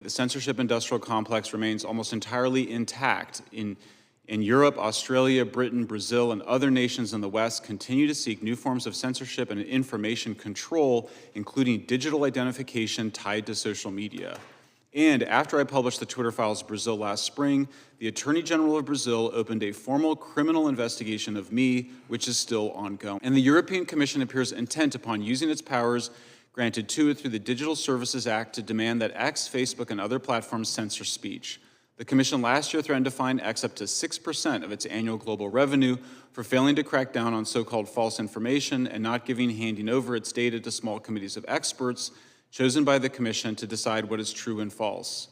the censorship industrial complex remains almost entirely intact. In Europe, Australia, Britain, Brazil, and other nations in the West continue to seek new forms of censorship and information control, including digital identification tied to social media. And after I published the Twitter files of Brazil last spring, the Attorney General of Brazil opened a formal criminal investigation of me, which is still ongoing. And the European Commission appears intent upon using its powers granted to it through the Digital Services Act to demand that X, Facebook, and other platforms censor speech. The Commission last year threatened to fine X up to 6% of its annual global revenue for failing to crack down on so-called false information and not handing over its data to small committees of experts chosen by the Commission to decide what is true and false.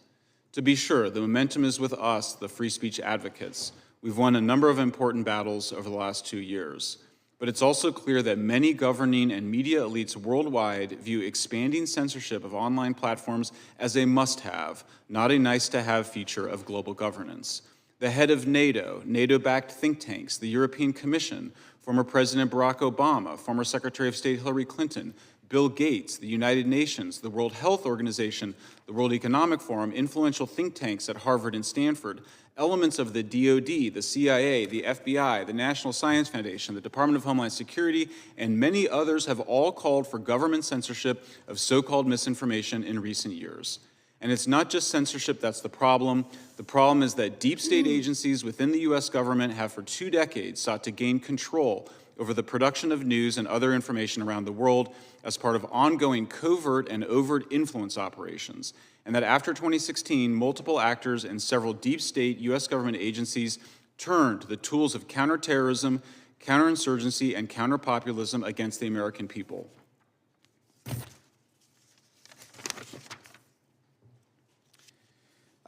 To be sure, the momentum is with us, the free speech advocates. We've won a number of important battles over the last 2 years. But it's also clear that many governing and media elites worldwide view expanding censorship of online platforms as a must-have, not a nice-to-have feature of global governance. The head of NATO, NATO-backed think tanks, the European Commission, former President Barack Obama, former Secretary of State Hillary Clinton, Bill Gates, the United Nations, the World Health Organization, the World Economic Forum, influential think tanks at Harvard and Stanford, elements of the DoD, the CIA, the FBI, the National Science Foundation, the Department of Homeland Security, and many others have all called for government censorship of so-called misinformation in recent years. And it's not just censorship that's the problem. The problem is that deep state agencies within the US government have for 2 decades sought to gain control over the production of news and other information around the world as part of ongoing covert and overt influence operations, and that after 2016, multiple actors and several deep state US government agencies turned to the tools of counterterrorism, counterinsurgency, and counterpopulism against the American people.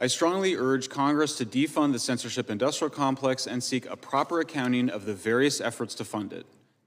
I strongly urge Congress to defund the censorship industrial complex and seek a proper accounting of the various efforts to fund it,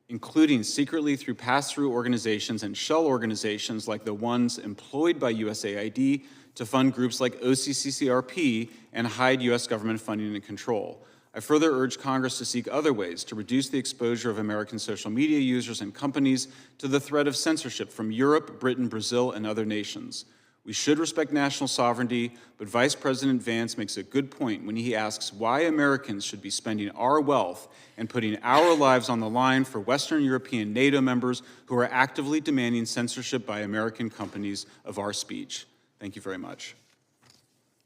including secretly through pass-through organizations and shell organizations like the ones employed by USAID to fund groups like OCCCRP and hide US government funding and control. I further urge Congress to seek other ways to reduce the exposure of American social media users and companies to the threat of censorship from Europe, Britain, Brazil, and other nations. We should respect national sovereignty, but Vice President Vance makes a good point when he asks why Americans should be spending our wealth and putting our lives on the line for Western European NATO members who are actively demanding censorship by American companies of our speech. Thank you very much.